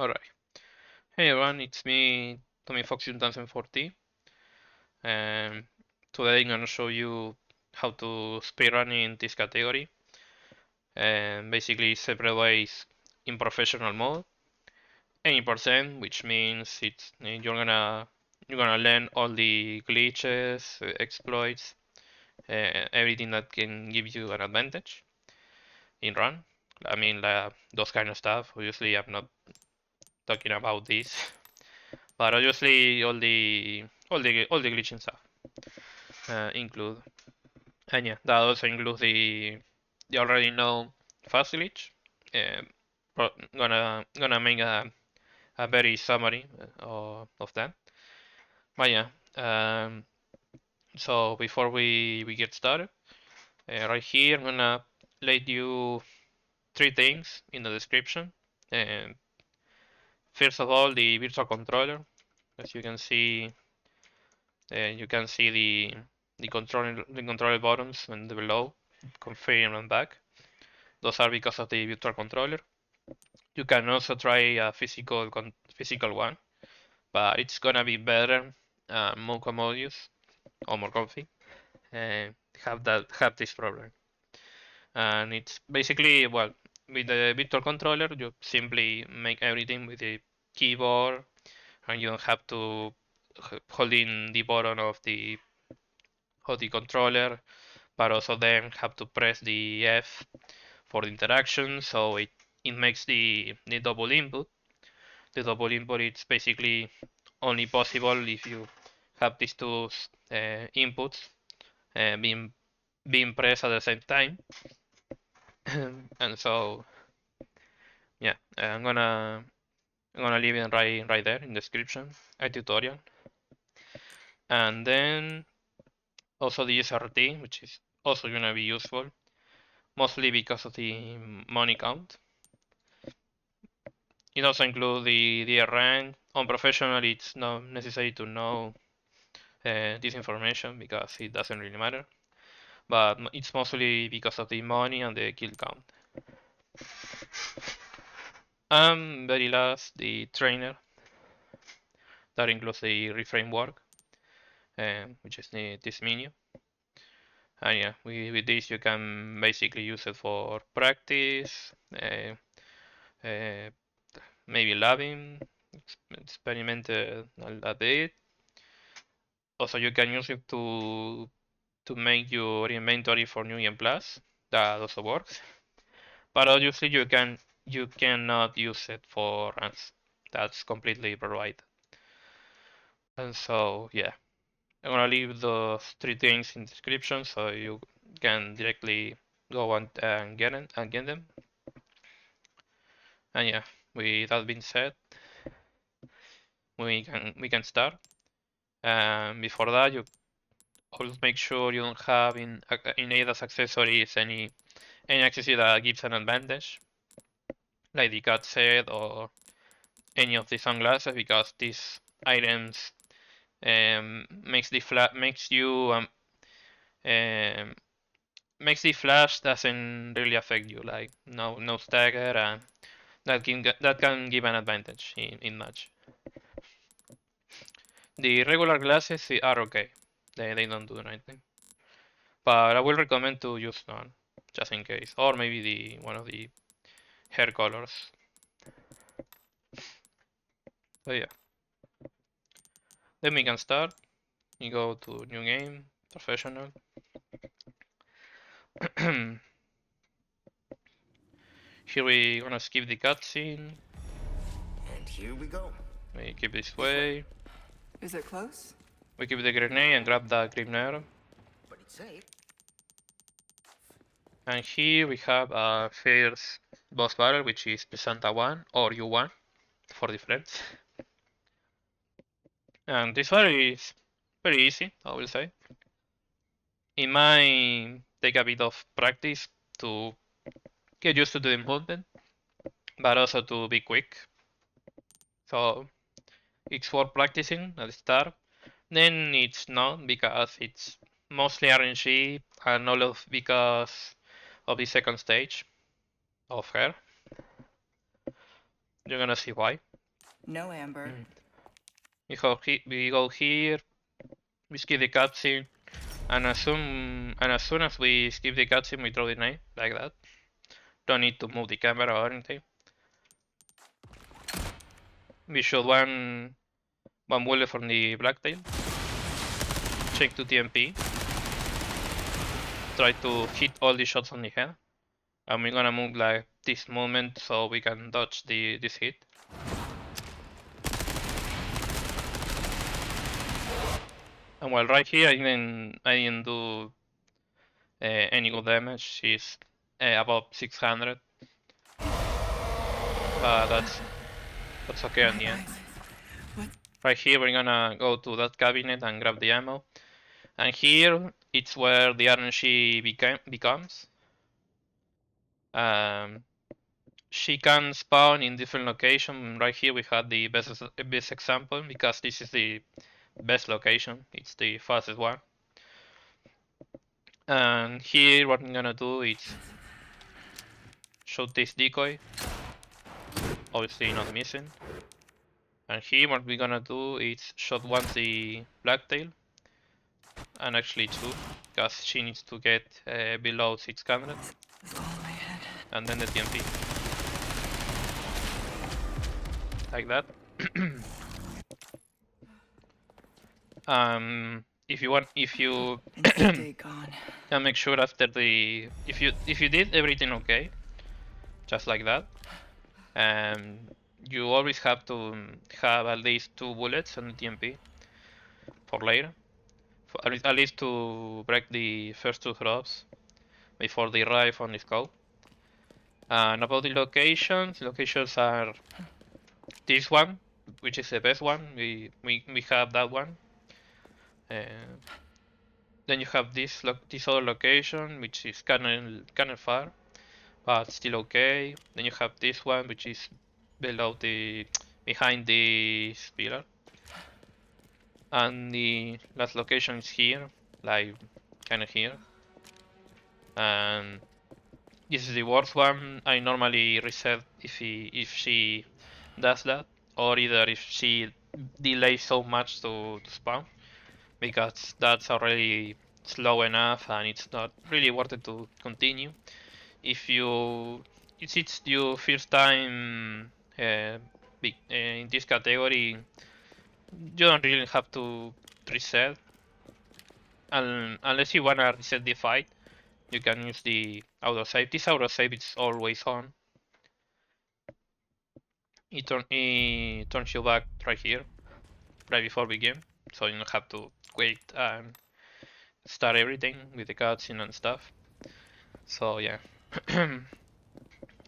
Alright. Hey everyone, it's me, Tommy Fox 2040, and today I'm gonna show you how to speedrun in this category, and basically separate ways in professional mode, 80%, which means you're gonna learn all the glitches, exploits, everything that can give you an advantage in run. I mean, those kind of stuff. Obviously, I'm not talking about this. But obviously all the glitching stuff include, and yeah, that also includes the already know FAS Glitch. Uh, gonna make a very summary of that. But yeah, um, so before we get started, right here I'm gonna let you three things in the description. Um, First of all, the virtual controller. As you can see, the controller buttons and below, confirm and back. Those are because of the virtual controller. You can also try a physical one, but it's gonna be better, more commodious or more comfy, and have this problem. And it's basically, well, with the virtual controller, you simply make everything with the keyboard, and you don't have to hold in the button of the controller, but also then have to press the F for the interaction, so it makes the double input. The double input is basically only possible if you have these two inputs being pressed at the same time. And so yeah, I'm gonna leave it right there in the description, a tutorial, and then also the SRT, which is also gonna be useful, mostly because of the money count. It also includes the rank. On professional, it's not necessary to know this information because it doesn't really matter. But it's mostly because of the money and the kill count. And very last, the trainer. That includes the reframe work, which is this menu. And yeah, with this you can basically use it for practice, maybe labbing, experiment a bit. Also, you can use it to make your inventory for New Game Plus. That also works. But obviously you cannot use it for runs. That's completely provided. And so yeah, I'm gonna leave those three things in the description so you can directly go and get them. And yeah, with that being said, we can start. And before that, you always make sure you don't have in ADAS accessories any accessory that gives an advantage, like the cat set or any of the sunglasses, because these items makes the um, makes the flash doesn't really affect you, like no stagger, and that can give an advantage in match. The regular glasses are okay, they don't do anything, but I will recommend to use none just in case, or maybe the one of the hair colors. So yeah, then we can start. You go to new game, professional. Here we gonna skip the cutscene. And here we go. We keep this way. Is it close? We keep the grenade and grab the grenade. But it's safe. And here we have a first boss battle, which is Pesanta 1 or U1 for the friends. And this one is very easy, I will say. It might take a bit of practice to get used to the movement, but also to be quick. So it's worth practicing at the start. Then it's not, because it's mostly RNG and all of because of the second stage of her. You're gonna see why. No amber. We go here, we skip the cutscene, and as soon as we skip the cutscene, we draw the knife like that. Don't need to move the camera or anything. We shoot one bullet from the blacktail. Check to TMP. Try to hit all the shots on the head. And we're gonna move like this movement so we can dodge this hit. And while right here I didn't do any good damage. She's above 600. But that's okay in the end. Right here we're gonna go to that cabinet and grab the ammo. And here it's where the RNG becomes. She can spawn in different locations. Right here we had the best example because this is the best location. It's the fastest one. And here what I'm gonna do is shoot this decoy. Obviously not missing. And here what we're gonna do is shot once the blacktail. And actually two, because she needs to get below 600. And then the TMP. Like that. If you can make sure after if you did everything okay, just like that, you always have to have at least 2 bullets on the TMP for later, at least to break the first 2 drops before they arrive on the scope. And about the locations are this one, which is the best one. We have that one. Then you have this other location, which is kind of far, but still okay. Then you have this one, which is behind this pillar. And the last location is here, like kind of here. And this is the worst one. I normally reset if she does that, or either if she delays so much to spawn, because that's already slow enough and it's not really worth it to continue. If it's your first time in this category, you don't really have to reset, unless you wanna reset the fight. You can use the autosave. This autosave is always on. It turns you back right here, right before begin, so you don't have to wait and start everything with the cutscene and stuff. So yeah.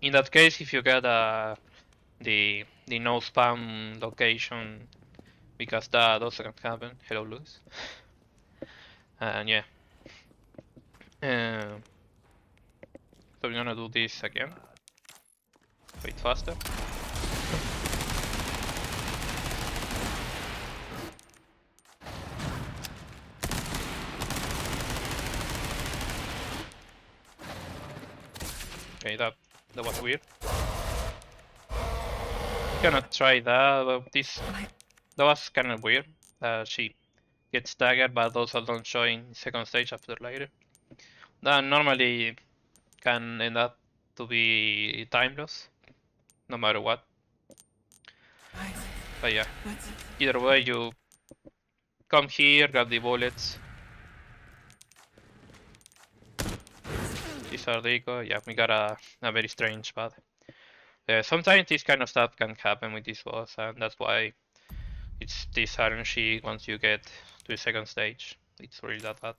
In that case, if you get the no spam location, because that also can happen. Hello, Luis. And yeah. So we're gonna do this again. Wait faster. Okay, that was weird. Cannot try that, but that was kind of weird. She gets staggered, but also don't show in second stage after later. That normally can end up to be time loss, no matter what. But yeah, either way, you come here, grab the bullets. These are decoy. Yeah, we got a very strange path. Sometimes this kind of stuff can happen with this boss, and that's why it's this RNG once you get to the second stage. It's really that bad.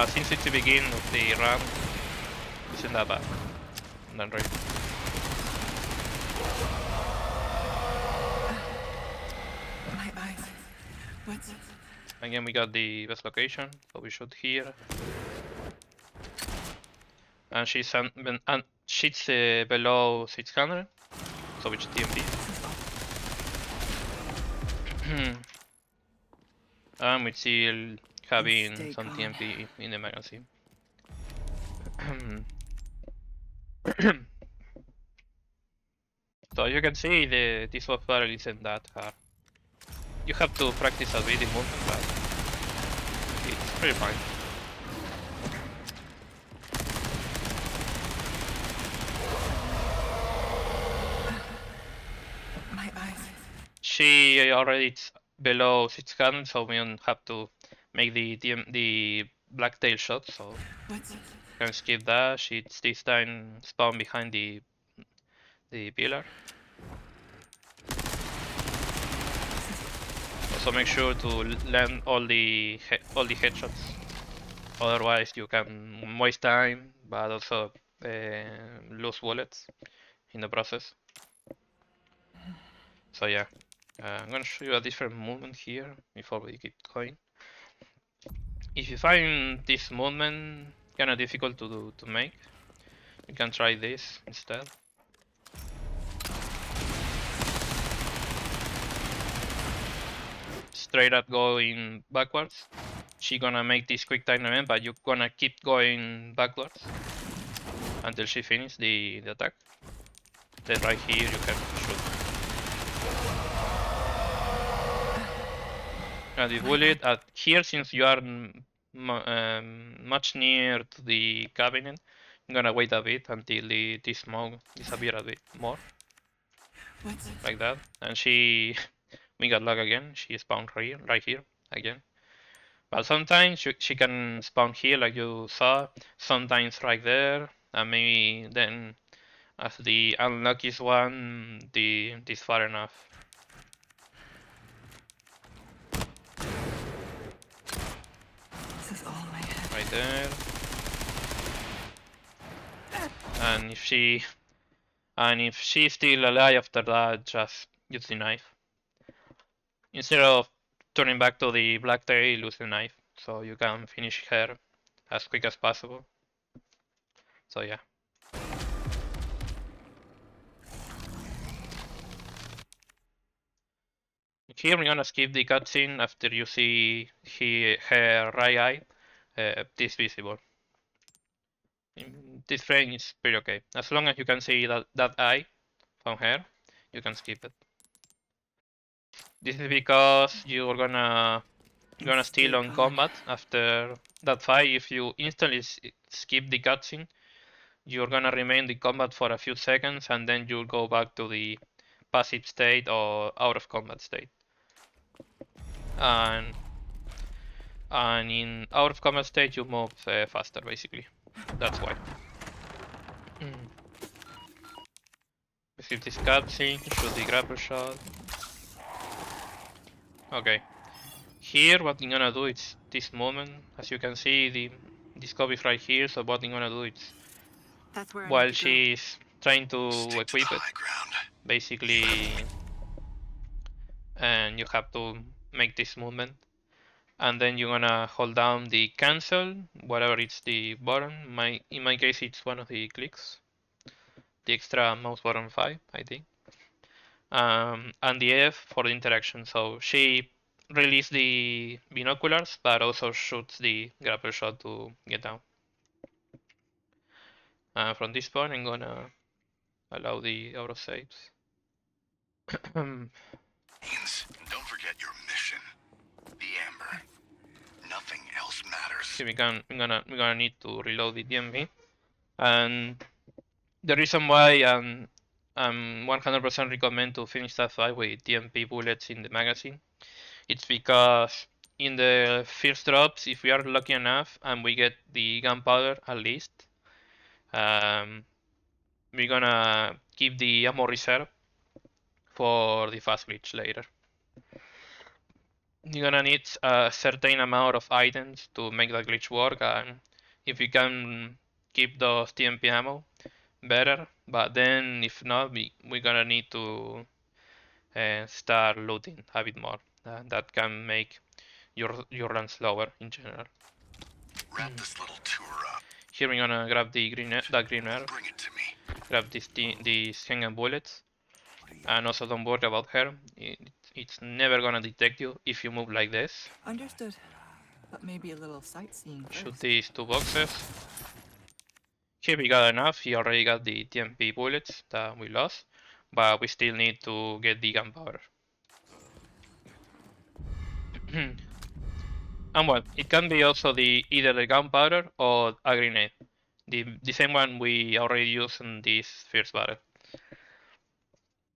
Since it's the beginning of the run, it's not that bad. Not really. My eyes. What's... Again, we got the best location, so we shoot here. And she's below 600, so we should TMP. And we still having some TMP in the magazine. So So you can see this boss battle isn't that hard. You have to practice a bit in movement, but it's pretty fine. My eyes. She already is below 600, so we don't have to make the blacktail shot, so What's it? can skip that. She's this time spawn behind the pillar. Also make sure to land all the headshots. Otherwise you can waste time, but also lose bullets in the process. So yeah, I'm gonna show you a different movement here before we keep going. If you find this movement kinda difficult to make, you can try this instead. Straight up going backwards. She gonna make this quick time event, but you're gonna keep going backwards until she finishes the attack. Then right here you can shoot. And the bullet at here, since you are much near to the cabinet, I'm gonna wait a bit until the smoke disappear a bit more. What's it? Like that. And she we got luck again. She spawned right here again. But sometimes she can spawn here like you saw, sometimes right there, and maybe then as the unluckiest one, this far enough. This is all my head. Right there. And if she's still alive after that, just use the knife. Instead of turning back to the blacktail, use the knife. So you can finish her as quick as possible. So yeah. Here we're gonna skip the cutscene after you see her right eye this visible. This frame is pretty okay. As long as you can see that eye from her, you can skip it. This is because you're gonna steal on combat after that fight. If you instantly skip the cutscene, you're gonna remain in combat for a few seconds and then you'll go back to the passive state or out of combat state. And in out of combat state you move faster basically. That's why. Receive this cutscene, shoot the grapple shot. Okay. Here what I'm gonna do is this moment, as you can see the scope is right here, so what I'm gonna do is That's where I while need to go. she's trying to equip it, basically, and you have to make this movement, and then you're gonna hold down the cancel, whatever it's the button. In my case it's one of the clicks, the extra mouse button 5, I think, and the F for the interaction. So she releases the binoculars, but also shoots the grapple shot to get down. From this point, I'm gonna allow the auto saves. Don't forget your mission. The Amber. Nothing else matters. So we're gonna need to reload the DMV, and the reason why I'm 100% recommend to finish that fight with DMP bullets in the magazine, it's because in the first drops, if we are lucky enough and we get the gunpowder at least, we're gonna keep the ammo reserve for the FAS Glitch later. You're gonna need a certain amount of items to make the glitch work, and if you can keep those TMP ammo, better. But then if not, we're gonna need to start looting a bit more. That can make your run slower in general. Wrap this little tour up. Here we're gonna grab the green herb, Bring it to me. grab these handgun bullets, and also don't worry about her. It's never gonna detect you if you move like this. Understood. But maybe a little sightseeing Shoot first. these 2 boxes. Here we got enough. He already got the TMP bullets that we lost. but we still need to get the gunpowder. And well, it can be also either the gunpowder or a grenade. The same one we already used in this first battle.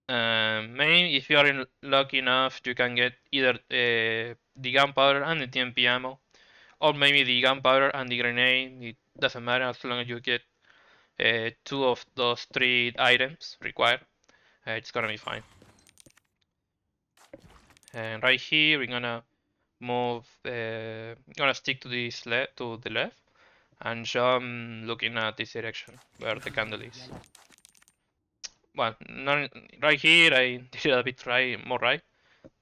Maybe if you are lucky enough, you can get either the gunpowder and the TMP ammo, or maybe the gunpowder and the grenade. It doesn't matter as long as you get two of those three items required. It's gonna be fine. And right here, we're gonna move. Gonna stick to this to the left, and jump looking at this direction where the candle is. Well, not right here. I did it a bit more right,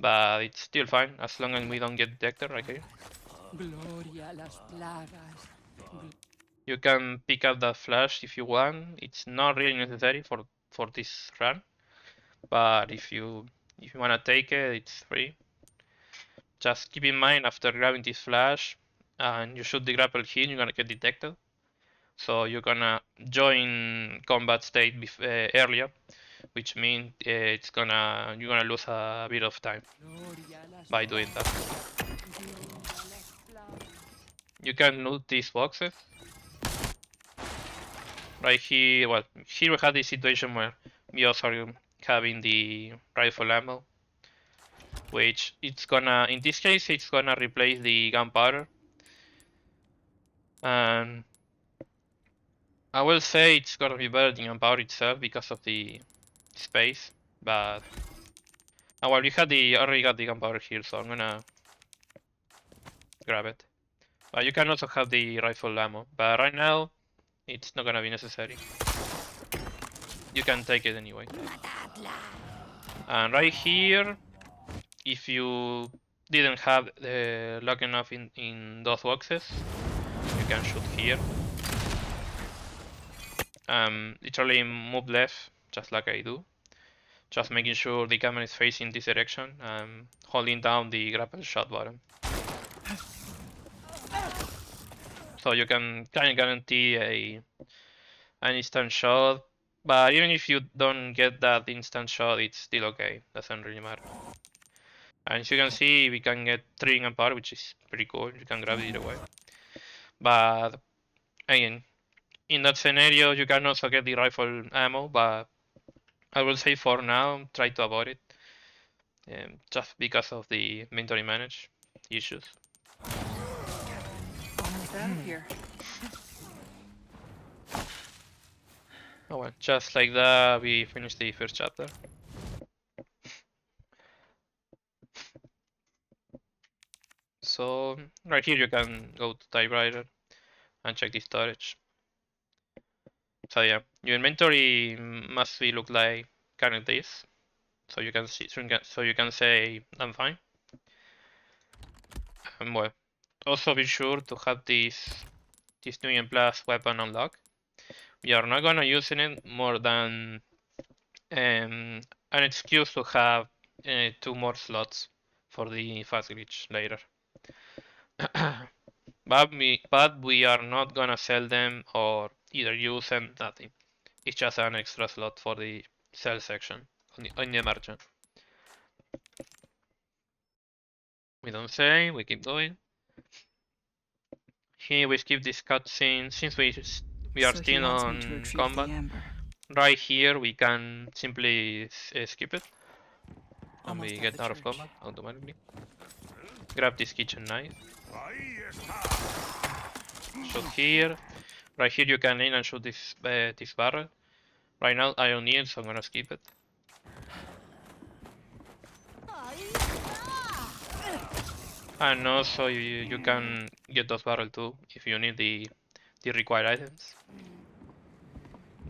but it's still fine as long as we don't get detected right here. Gloria a las plagas. You can pick up that flash if you want. It's not really necessary for this run, but if you wanna take it, it's free. Just keep in mind after grabbing this flash and you shoot the grapple here, you're gonna get detected. So you're gonna join combat state earlier, which means you're gonna lose a bit of time by doing that. You can loot these boxes. Right here, well, here we have this situation where we also are having the rifle ammo, which in this case, it's gonna replace the gunpowder. And I will say it's gonna be better than gunpowder itself because of the space, but well, we already got the gunpowder here, so I'm gonna grab it. But you can also have the rifle ammo, but right now it's not gonna be necessary. You can take it anyway. And right here, if you didn't have luck enough in those boxes, you can shoot here. Literally move left, just like I do. Just making sure the camera is facing this direction, holding down the grapple shot button. So you can kind of guarantee an instant shot, but even if you don't get that instant shot, it's still okay. Doesn't really matter. And as you can see, we can get 3 apart, which is pretty cool. You can grab it either way. But again, in that scenario, you can also get the rifle ammo, but I will say for now, try to avoid it. Just because of the inventory manage issues. Almost out of here. Oh well, just like that, we finished the first chapter. So right here you can go to typewriter and check the storage. So yeah, your inventory must be look like kind of this. So you can see, so you can say I'm fine. And well, also be sure to have this new and plus weapon unlocked. We are not gonna use it more than an excuse to have 2 more slots for the FAS Glitch later. but we are not gonna sell them or either use them, nothing. It's just an extra slot for the sell section on the merchant. We don't say, we keep going. Here we skip this cutscene since we are So he still wants me to on retrieve combat. the amber. Right here we can simply skip it and Almost we at get the out of church. combat automatically. Grab this kitchen knife. Shoot here. Right here you can aim and shoot this barrel. Right now I don't need it, so I'm gonna skip it. And also you can get those barrel too if you need the required items.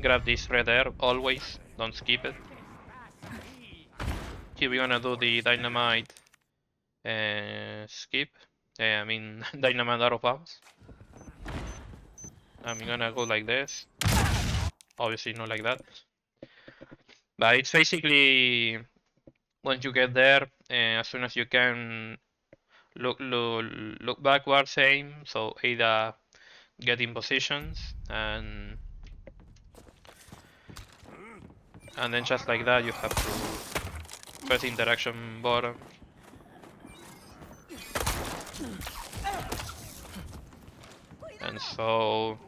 Grab this red herb always, don't skip it. Here we're gonna do the dynamite skip. I mean dynamite arrow bombs. I'm gonna go like this. Obviously not like that. But it's basically once you get there, as soon as you can look backwards, aim. So either get in positions and And then just like that, you have to press the interaction button. And so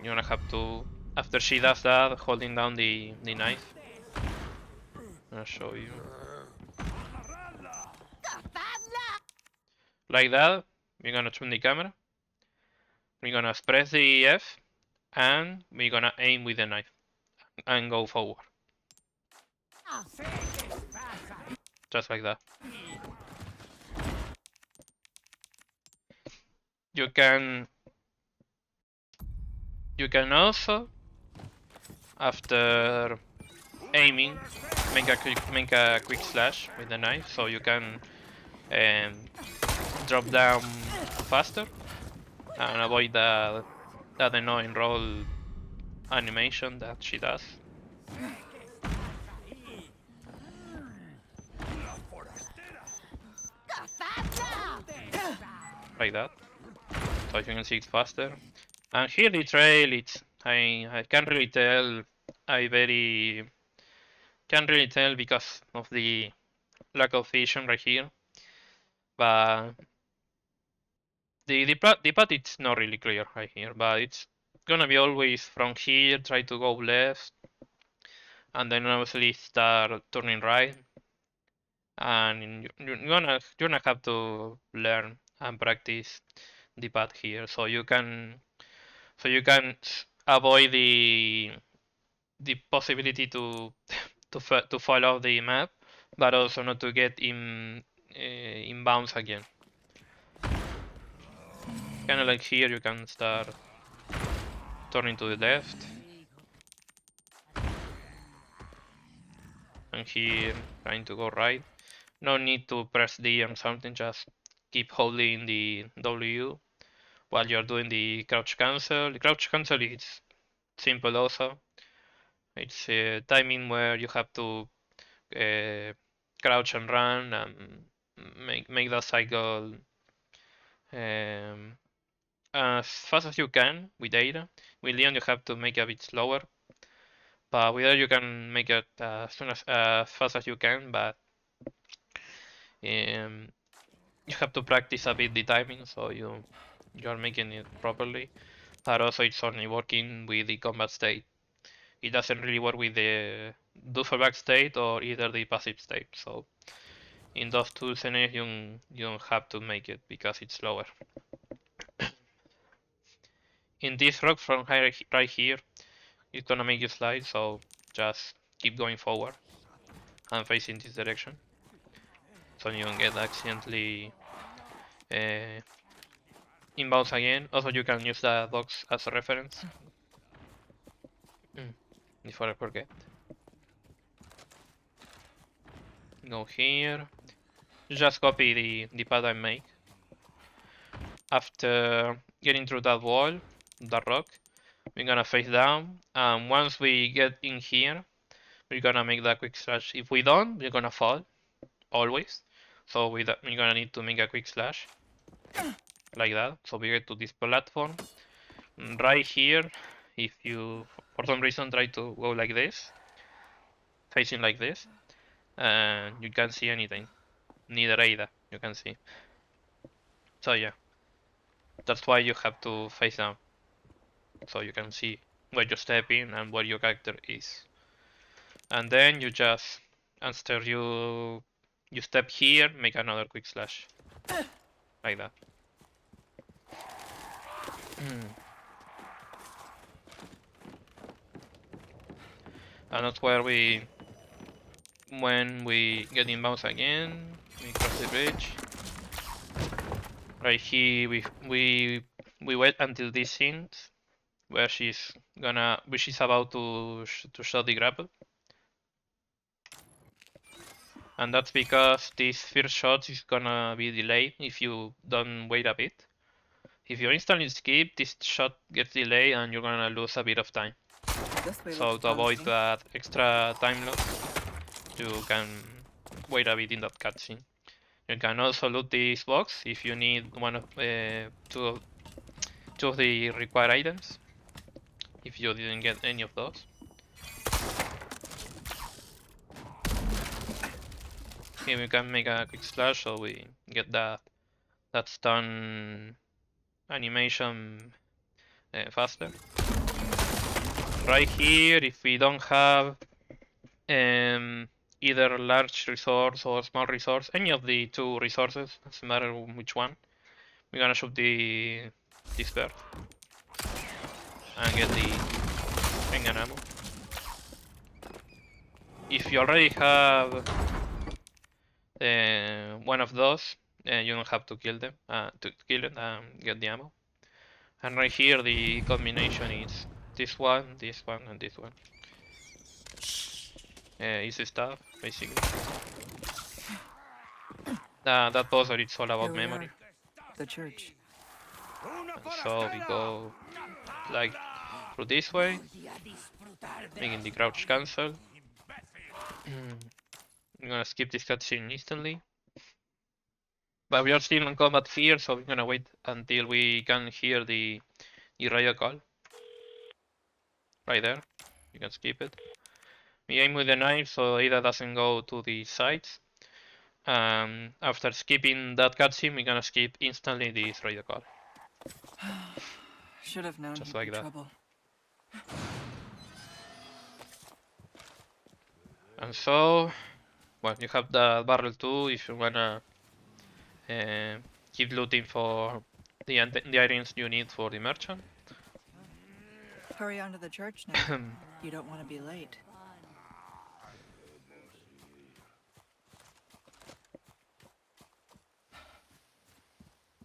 you're gonna have to, after she does that, holding down the knife. I'll show you. Like that, we're gonna turn the camera. We're gonna press the F, and we're gonna aim with the knife and go forward. Just like that. You can also, after aiming, make a quick slash with the knife, so you can drop down faster and avoid that annoying roll animation that she does. Like that. So you can see it faster. And here the trail, I can't really tell. I very can't really tell because of the lack of vision right here. But the path it's not really clear right here, but it's gonna be always from here, try to go left, and then obviously start turning right. And you're gonna have to learn and practice the path here, so you can avoid the possibility to to fall off the map, but also not to get in bounds again. Kind of like here, you can start turning to the left, and here trying to go right. No need to press D or something, just keep holding the W while you're doing the crouch cancel. The crouch cancel is simple also. It's a timing where you have to crouch and run and make that cycle as fast as you can with Ada. With Leon you have to make it a bit slower, but with Ada you can make it as fast as you can, but you have to practice a bit the timing so you're making it properly. But also it's only working with the combat state. It doesn't really work with the Duffelback state or either the passive state. So in those two scenarios you don't have to make it because it's slower. In this rock from right here, it's gonna make you slide, so just keep going forward and facing this direction. So you don't get accidentally inbounds again. Also you can use the box as a reference. Before I forget. Go here. Just copy the path I make. After getting through that wall, that rock, we're gonna face down. And once we get in here, we're gonna make that quick slash. If we don't, we're gonna fall. Always. So we're gonna need to make a quick slash. Like that. So we get to this platform. Right here, if you for some reason try to go like this, facing like this, and you can't see anything. Neither Ada, you can see. So yeah, that's why you have to face down, so you can see where you step in and where your character is. And then you just, after you step here, make another quick slash, like that. And that's where when we get inbounds again, we cross the bridge. Right here, we wait until this scene where she's about to shot the grapple, and that's because this first shot is gonna be delayed if you don't wait a bit. If you instantly skip, this shot gets delayed and you're gonna lose a bit of time. So to avoid that extra time loss, you can wait a bit in that cutscene. You can also loot this box if you need one of two of the required items. If you didn't get any of those. Here we can make a quick slash so we get that stun animation faster. Right here, if we don't have either large resource or small resource, any of the two resources, doesn't matter which one, we're gonna shoot this bird and get the ring and ammo. If you already have one of those, you don't have to kill them and get the ammo. And right here the combination is this one, and this one. Easy stuff, basically. That puzzle it's all Here about we memory. are. The church. And so we go like through this way, making the crouch cancel. I'm gonna skip this cutscene instantly. But we are still in combat here, so we're gonna wait until we can hear the radio call. Right there. You can skip it. We aim with the knife so Ada doesn't go to the sides. After skipping that cutscene, we're gonna skip instantly this radio call. Should have known Just he'd like be that. trouble. And so, well, you have the barrel too if you wanna keep looting for the items you need for the merchant. Hurry on to the church now. You don't want to be late.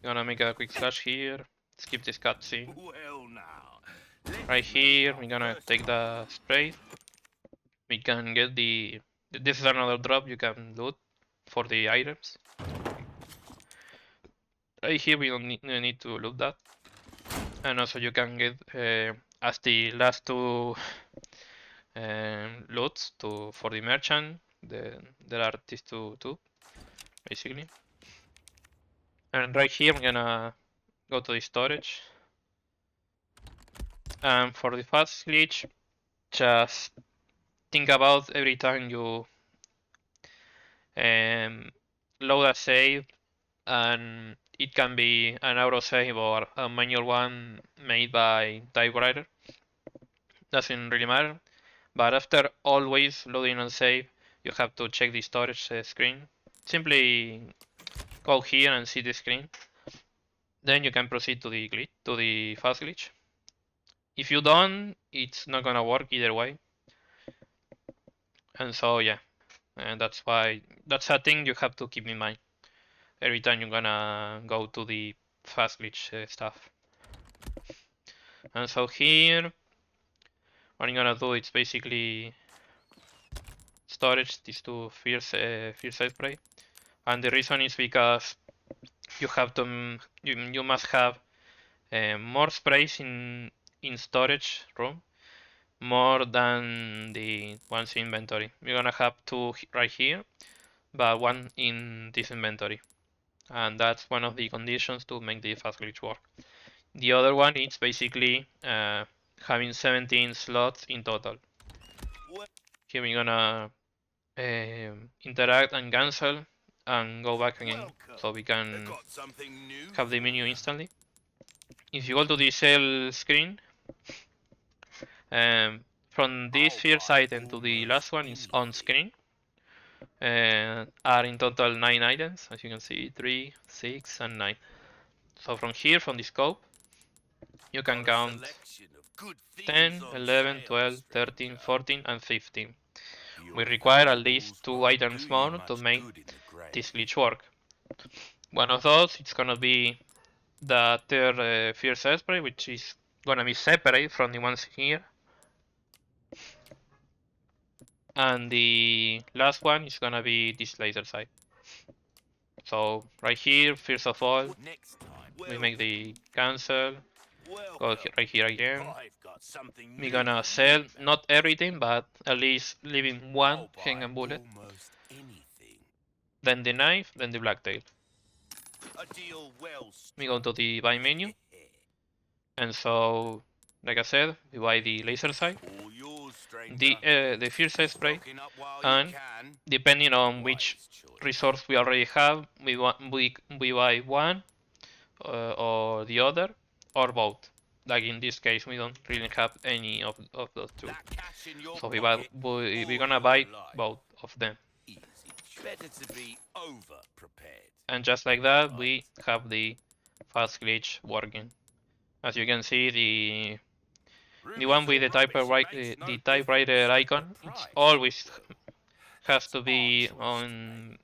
Gonna make a quick slash here. Skip this cutscene. Well, now. Right here, we're gonna take the spray. We can get the. This is another drop you can loot for the items. Right here, we don't need to loot that. And also, you can get as the last two loots for the merchant. There are these two too, basically. And right here, I'm gonna go to the storage. And for the FAS Glitch, just think about every time you load a save, and it can be an auto save or a manual one made by typewriter. Doesn't really matter. But after always loading a save, you have to check the storage screen. Simply go here and see the screen. Then you can proceed to the glitch, to the FAS Glitch. If you don't, it's not gonna work either way. And so yeah, and that's a thing you have to keep in mind every time you're gonna go to the FAS Glitch stuff. And so here, what I'm gonna do is basically storage these two fierce spray, and the reason is because you have to you must have more sprays in storage room, more than the ones in inventory. We're gonna have two right here, but one in this inventory, and that's one of the conditions to make the FAS Glitch work. The other one is basically having 17 slots in total. Here we're gonna interact and cancel and go back again so we can have the menu instantly. If you go to the sell screen, from this first item to the last one is on screen. Are in total 9 items, as you can see, 3, 6, and 9. So from here, from the scope, you can count 10, 11, 12, 13, 14, and 15. We require at least 2 items more to make this glitch work. One of those, it's gonna be the third fierce spray, which is gonna be separate from the ones here. And the last one is gonna be this laser sight. So right here, first of all, we make the cancel. Go right here again. We're gonna sell not everything, but at least leaving one hang and bullet. Then the knife, then the blacktail. We go to the buy menu, and so like I said, we buy the laser sight. the first spray, Stocking up while and you can. depending on which Wise choice. resource we already have, we buy one or the other, or both. Like in this case, we don't really have any of those two, That cash in your so pocket, we're all gonna your buy life. both of them. Easy. Better to be over prepared. And just like that, we have the FAS Glitch working. As you can see, the one with the typewriter icon, it's always has to be on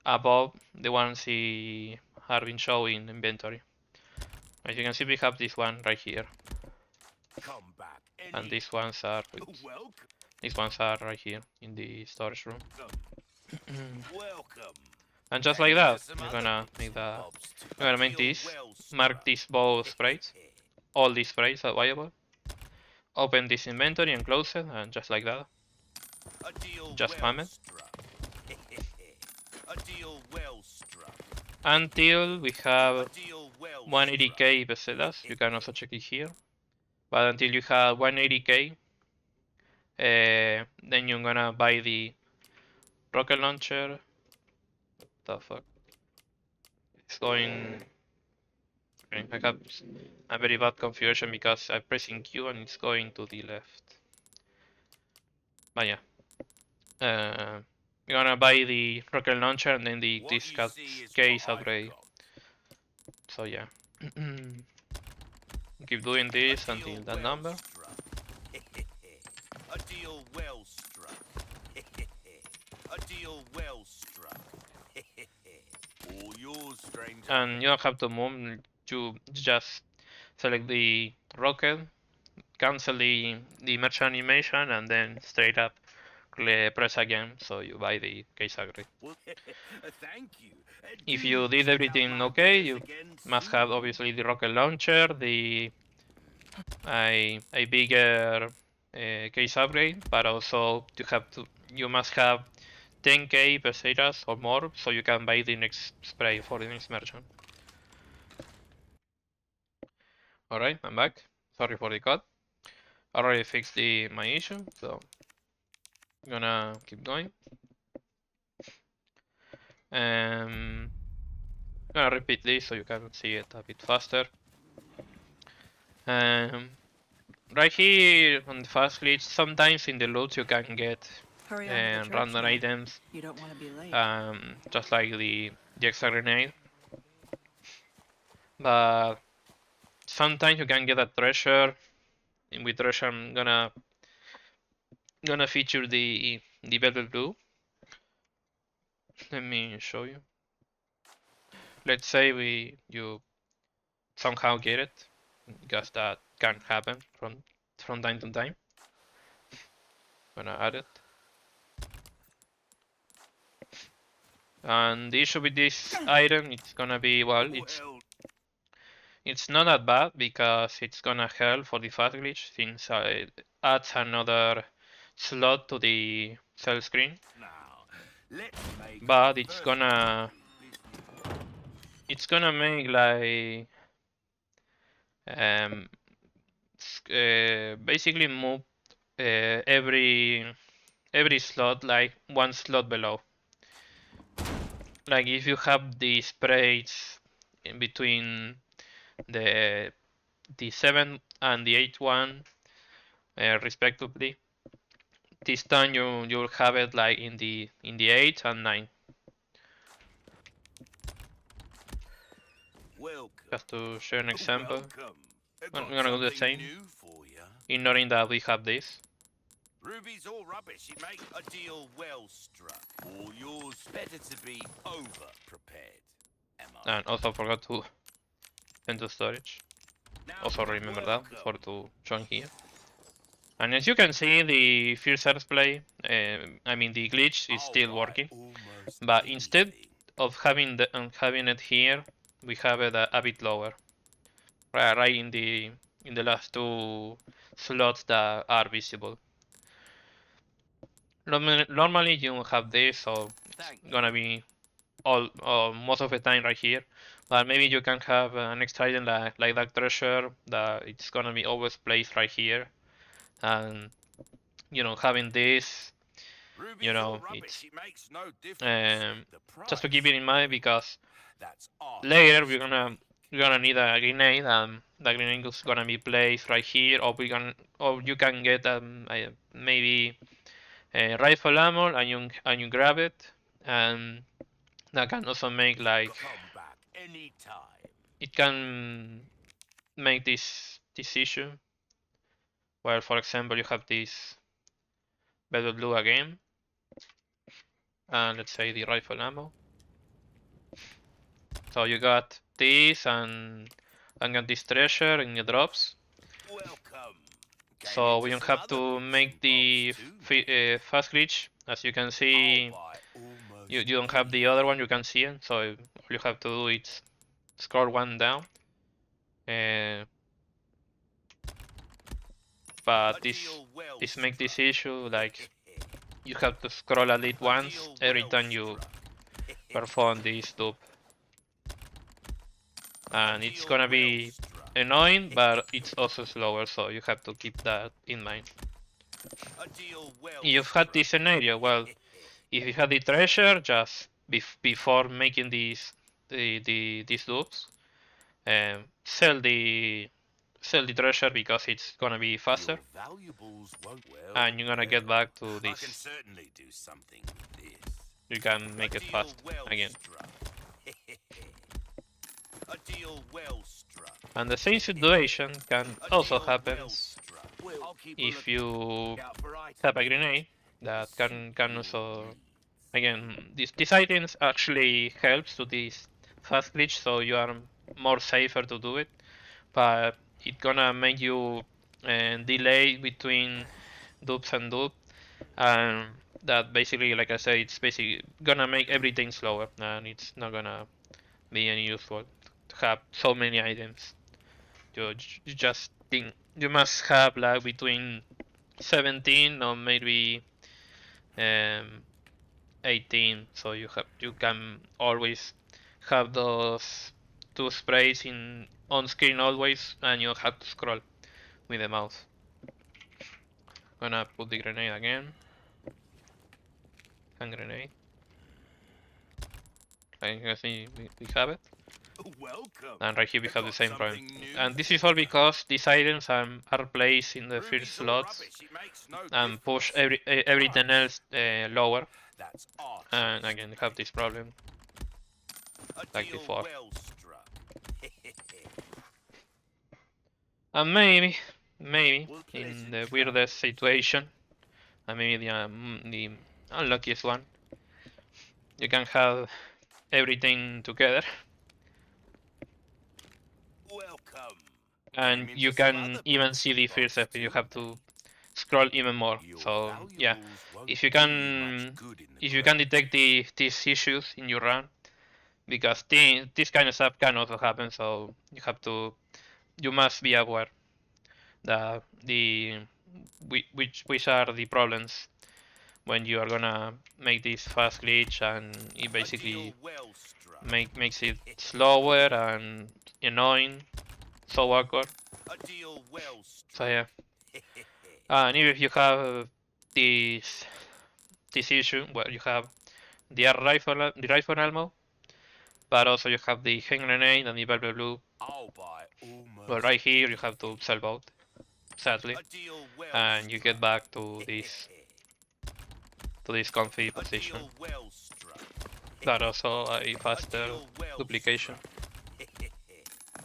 above the ones he have been showing in inventory. As you can see, we have this one right here, Come back. and these ones are right here in the storage room. Welcome. And just like that, we're gonna make this, mark these both sprays, all these sprays are viable. Open this inventory and close it, and just like that, just spam it A deal well struck. until we have A deal well 180k pesetas. You can also check it here, but until you have 180k, then you're gonna buy the rocket launcher. What the fuck? It's going. Okay, I have a very bad confusion because I'm pressing Q and it's going to the left. But yeah, we're gonna buy the rocket launcher and then the discard case upgrade. So yeah, keep doing this until that number. A deal well struck. A deal well struck. All yours, stranger. And you don't have to move, you just select the rocket, cancel the merge animation, and then straight up press again, so you buy the case upgrade. Thank you. If you did everything okay, you must have obviously the rocket launcher, a bigger case upgrade, but also you must have 10k pesetas or more, so you can buy the next spray for the next merchant. Alright, I'm back. Sorry for the cut. Already fixed my issue, so I'm gonna keep going. I'm gonna repeat this so you can see it a bit faster. Right here on the FAS Glitch, sometimes in the loot you can get Hurry on to the church random now. items, You don't want to be late. just like the extra grenade. But sometimes you can get a treasure. And with treasure, I'm gonna feature the velvet blue. Let me show you. Let's say you somehow get it, because that can happen from time to time. Gonna add it. And the issue with this item, it's gonna be, well, it's not that bad because it's gonna help for the fast glitch since it adds another slot to the cell screen. But it's gonna make like basically move every slot like one slot below. Like if you have the sprays in between the 7 and the 8 one respectively, this time you'll have it like in the 8 and 9. Just to show an example, I'm gonna do the same, ignoring that we have this. Ruby's all rubbish. You make a deal well struck. All yours. Better to be over prepared. And also forgot to send to storage. Also remember that before to join here. And as you can see, the first play, the glitch is still working. But instead of having it here, we have it a bit lower, right in the last two slots that are visible. Normally you have this, so it's gonna be all most of the time right here. But maybe you can have an extra item like that treasure that it's gonna be always placed right here, and you know, having this, you Ruby's all know, rubbish. it's It makes no difference. The just to price. keep it in mind, because That's our later choice to we're gonna need a grenade, and the grenade is gonna be placed right here, or you can get maybe a rifle ammo, and you grab it, and that can also make like come back anytime. it can make this issue where, for example, you have this better blue again, and let's say the rifle ammo. So you got this and got this treasure in the drops. Welcome. Came So we into don't some have other to bits make and bobs the too. fast glitch. As you can I'll see, buy you almost don't have the other one. You can see it. So all you have to do is scroll one down. Uh, but a deal well this make this struck. issue like you have to scroll at least A once deal every well time you struck. perform this loop, A and it's deal gonna well be struck. annoying, but it's also slower. So you have to keep that in mind. A deal well You've had struck. this scenario. Well, if you had the treasure just before making these loops, sell the treasure because it's gonna be faster, Your valuables won't and you're gonna get back to I can this. certainly do something with this. You can A make it deal fast well again. struck. A deal well struck. And the same situation can A also deal happen well struck. I'll keep a if you lookout for items have a grenade that can also, again, these items actually helps to this fast glitch, so you are more safer to do it, but it gonna make you delay between dupes and dupe, and that basically, like I said, it's basically gonna make everything slower, and it's not gonna be any useful to have so many items. You just think you must have like between 17 or maybe um, 18, so you can always have those two sprays in on screen always, and you have to scroll with the mouse. Gonna put the grenade again. Hand grenade. I can see we have it. Welcome. And right here we I have the got same problem. something new And this for is all ya. because these items are placed in the first Ruby's all slots rubbish. It makes no and push difference. everything else lower. That's our And choice again, to you have this make. problem A like deal before. well struck. And maybe Well, in pleasure the chatting weirdest with you. situation, and maybe the unluckiest one, you can have everything together, Welcome. and Came you into some can other even bits see and the first bobs step. You too. have to scroll even more. Your So yeah, valuables won't if you do you much can good in the if you can grave. detect these issues in your run, because this kind of stuff can also happen. So you must be aware that which are the problems when you are gonna make this fast glitch, and it A deal basically well struck. makes it slower and annoying, so awkward. A deal well So struck. yeah, and if you have this issue where you have the rifle ammo, but also you have the hand grenade and the velvet blue. I'll buy Well, almost right here you have to sell anything. both, sadly, A deal well and you get struck. back to this comfy A position. deal well struck. That also a A faster deal well duplication. struck.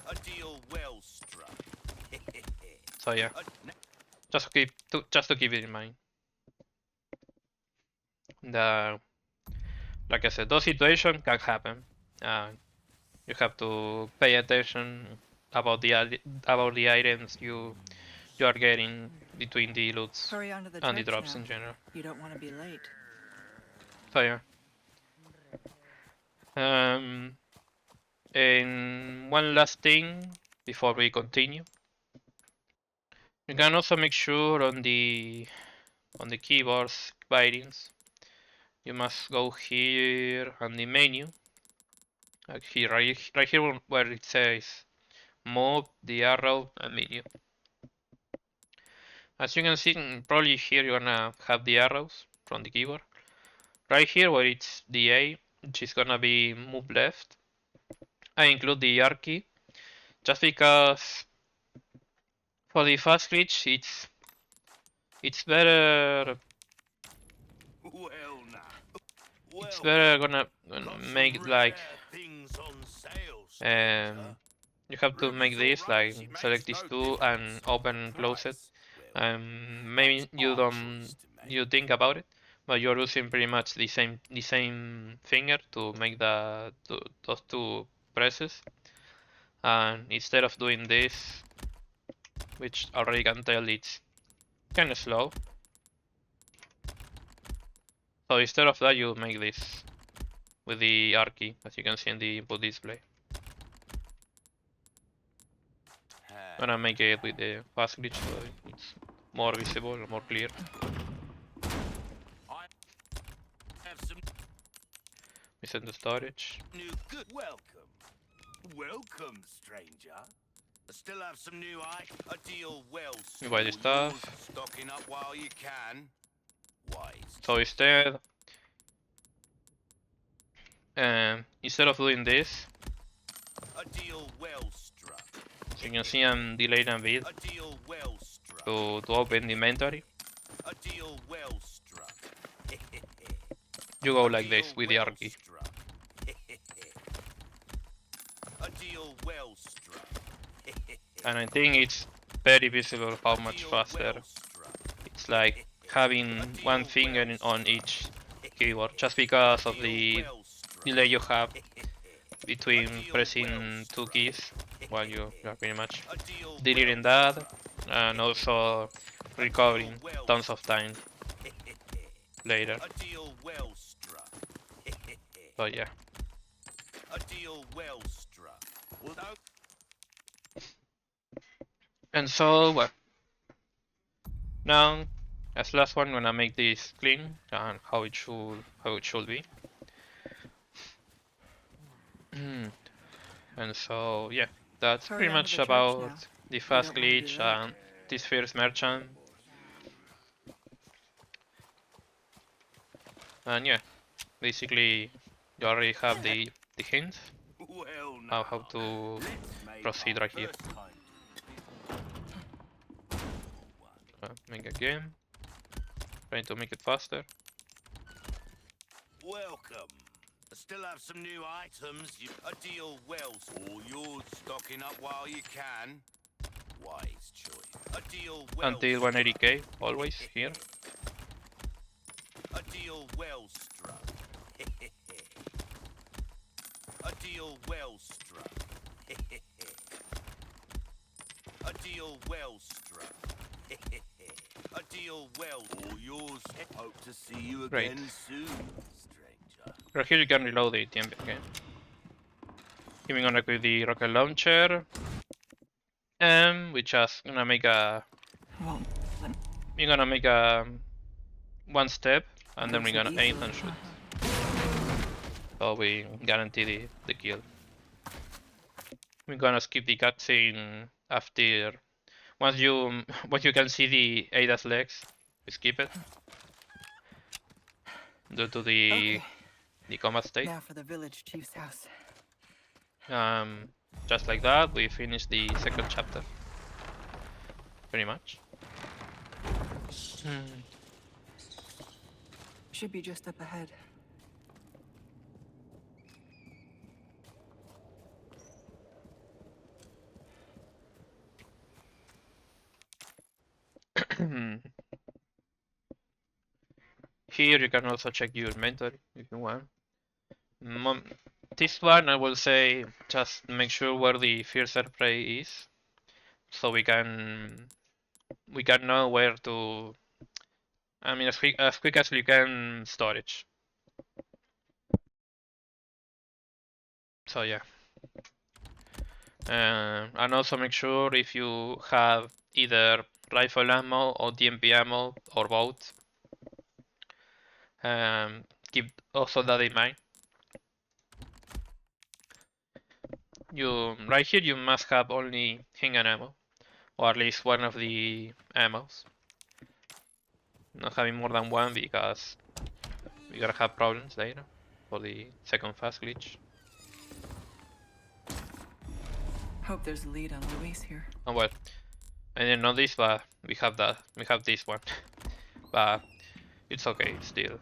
A deal well struck. So yeah, A- just to keep it in mind. The Like I said, those situations can happen. You have to pay attention about about the items you are getting between the loots Hurry on to the and the church drops now. in general. You don't want to be late. So yeah. Um, and one last thing before we continue, you can also make sure on the keyboard's bindings, you must go here on the menu, like here, right here where it says move the arrow and menu. As you can see, probably here you're gonna have the arrows from the keyboard. Right here where it's the A, which is gonna be move left. I include the R key just because for the FAS Glitch it's better Well, now. it's Well, better gonna got some make rare like things on sale, stranger. you have to make Ruby's all this like rubbish. It select makes these no two and difference. open The and close it. price, well, Maybe that's you our don't choice to make. you think about it, but you're using pretty much the same finger to make those two presses. And instead of doing this, which already can tell it's kind of slow, so instead of that you make this with the R key, as you can see in the input display. I'm gonna make it with the FAS Glitch so it's more visible, more clear. I have some We send the storage. new good. Welcome. Welcome, stranger. I still have some new a deal well. We buy the Yours, stuff. stocking up while you can. Wise. So instead of doing this, A deal well struck. as you can see I'm delaying a bit A deal well struck. to open the inventory. A deal well struck. You go A like this deal with the R well key. struck. A deal well struck. And I think it's very visible how A much deal faster. well struck. It's like having one finger on each keyboard, just because of the delay you have between pressing two keys while you're pretty much A deal deleting well that and also recovering tons of time later. A deal well struck. But yeah. A deal well struck. Well, no. And so well, now as last one, I'm gonna make this clean and how it should be. And so yeah, that's Hurry pretty on to much the church about now. the You FAS don't wanna be Glitch late. and this first merchant. And yeah, basically you already have the hints Well, of now. how to Let's make proceed our right here. first time. Make a game. Trying to make it faster. Welcome. I still have some new items. A deal well. All yours. Stocking up while you can. Wise choice. A deal well. Until 180k, always here. A deal well struck. A deal well struck. A deal well struck. A deal well. All yours. Hope to see you Right. again soon, stranger. Right here you can reload the TMP again. Giving on with the rocket launcher. We just gonna make a Well, we're gonna make a one step and then Looks we're gonna like aim easily. and shoot. So we guarantee the kill. We're gonna skip the cutscene after once you can see the ADAS legs, we skip it. Due to okay. the combat state. Now for the village chief's house. Just like that, we finish the second chapter. Pretty much. Should be just up ahead. Here you can also check your inventory if you want. This one I will say just make sure where the fiercer prey is, so we can know where to. I mean, as quick as you can storage. So yeah. And also make sure if you have either rifle ammo or DMP ammo or both. Keep also that in mind. Right here you must have only handgun ammo, or at least one of the ammos. not having more than one because we're gonna have problems later for the second FAS glitch. Hope there's a lead on Luis here. Oh well, I didn't know this, but we have this one. But it's okay still.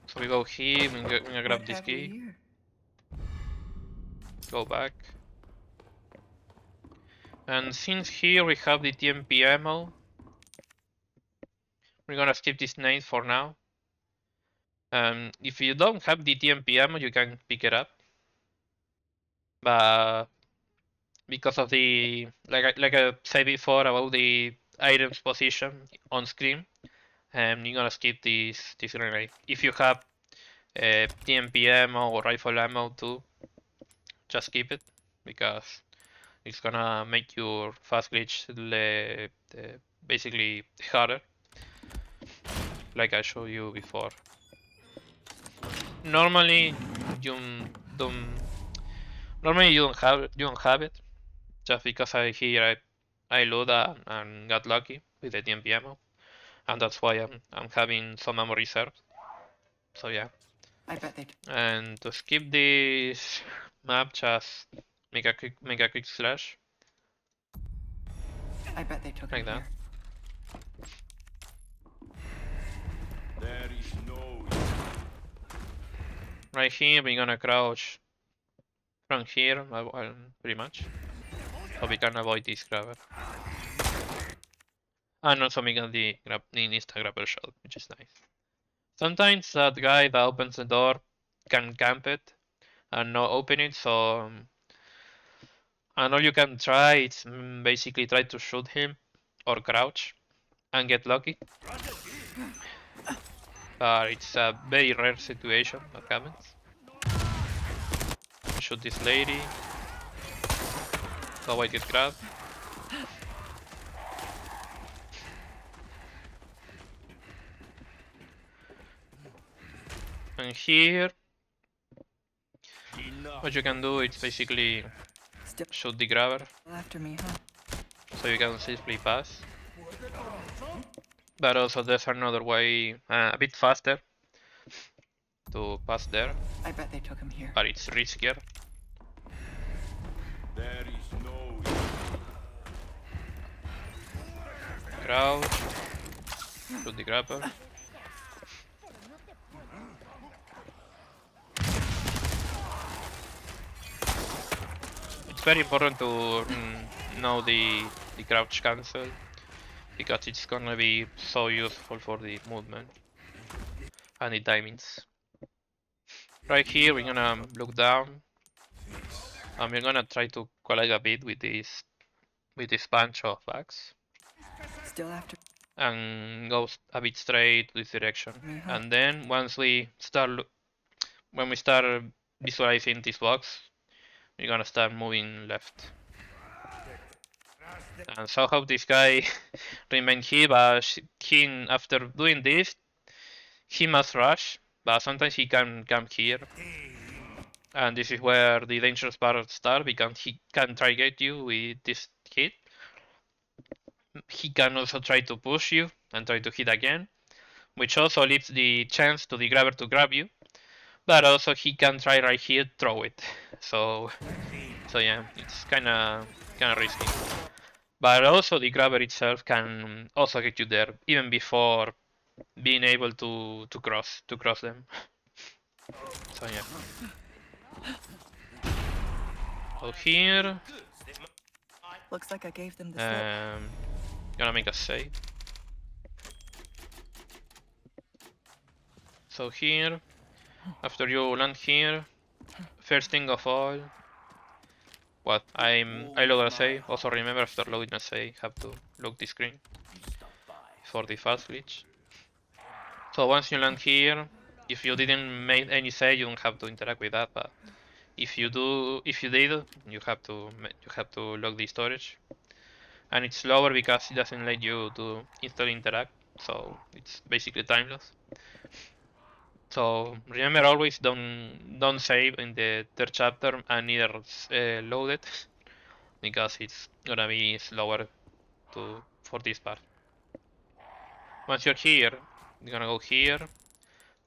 So we go here, we're gonna grab What this have we key, here? go back. And since here we have the TMP ammo, we're gonna skip this nade for now. If you don't have the TMP ammo, you can pick it up. But because of the, like I said before about the items position on screen, you're gonna skip this grenade. If you have TMP ammo or rifle ammo too, just keep it because it's gonna make your FAS glitch basically harder, like I showed you before. Normally you don't you don't have it, just because I load and got lucky with the TMP ammo, and that's why I'm having some ammo reserved. So yeah. I bet they. And to skip this map, just make a quick slash I bet they took like him that. here. There is no. Right here, we're gonna crouch from here, pretty much, so we can avoid this grabber. And also we got the insta grabber shot, which is nice. Sometimes that guy that opens the door can camp it and not open it, so and all you can try is basically try to shoot him or crouch and get lucky. But it's a very rare situation that happens. Shoot this lady. So I get grabbed. And here, what you can do is basically Still shoot the grabber, after me, huh? so you can safely pass. But also there's another way, a bit faster, to pass there, I bet they took him here. but it's riskier. There is no. Crouch, shoot the grabber. It's very important to know the crouch cancel, because it's gonna be so useful for the movement and the timings. Right here we're gonna look down and we're gonna try to collide a bit with this bunch of bugs Still after. and go a bit straight to this direction. And then once we start visualizing this box, we're gonna start moving left. And somehow this guy remained here, but after doing this, he must rush, but sometimes he can come here. And this is where the dangerous part starts, because he can try get you with this hit. He can also try to push you and try to hit again, which also leaves the chance to the grabber to grab you. But also he can try right here, throw it. So yeah, it's kinda risky. But also the grabber itself can also get you there, even before being able to cross them. So yeah. So here, Looks like I gave them the slip. gonna make a save. So here, after you land here, first thing of all, what I load a save. Also remember, after loading a save, have to lock the screen for the FAS glitch. So once you land here, if you didn't make any save, you don't have to interact with that. But if you did, you have to lock the storage, and it's slower because it doesn't let you to instantly interact. So it's basically timeless. So remember, always don't save in the third chapter and neither load it, because it's gonna be slower to for this part. Once you're here, you're gonna go here,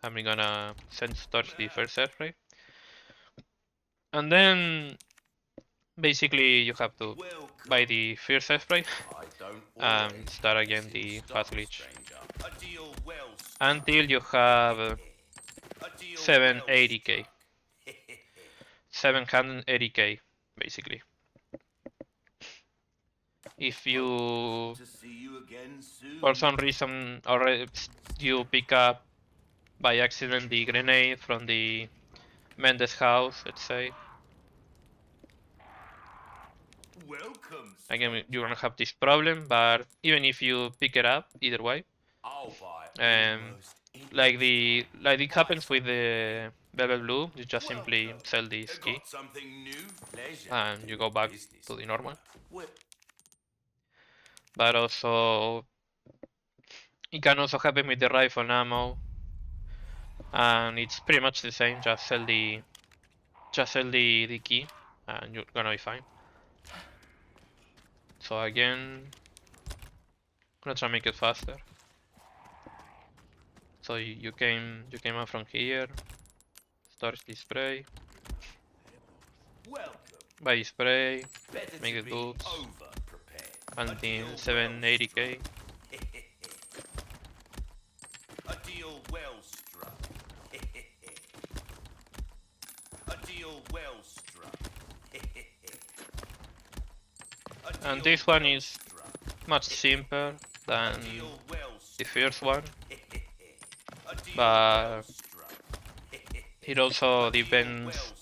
and we're gonna send torch the first airspray. And then basically you have to buy the first airspray and start again the FAS Glitch until you have 780k. 780k basically. If you for some reason or you pick up by accident the grenade from the Mendes house, let's say, again you're gonna have this problem, but even if you pick it up either way, like it happens with the Velvet Blue, you just simply sell this key and you go back to the normal. But also it can also happen with the rifle ammo, and it's pretty much the same. Just sell the key and you're gonna be fine. So again, I'm gonna try to make it faster. So you came out from here, start the spray, buy the spray, make the dupes, until 780k. A deal well struck. A deal well struck. And this one is much simpler than the first one, but it also depends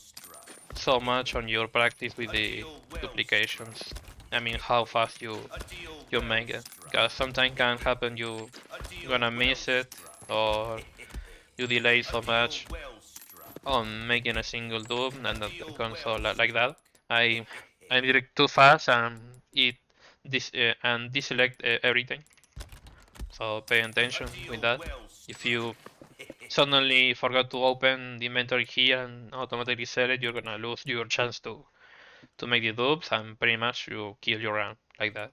so much on your practice with the duplications. I mean, how fast you make it, because sometimes can happen you're gonna miss it, or you delay so much on making a single dupe and the console like that. I did it too fast and it deselect everything. So pay attention with that. If you suddenly forgot to open the inventory here and automatically sell it, you're gonna lose your chance to make the dupes, and pretty much you kill your round like that.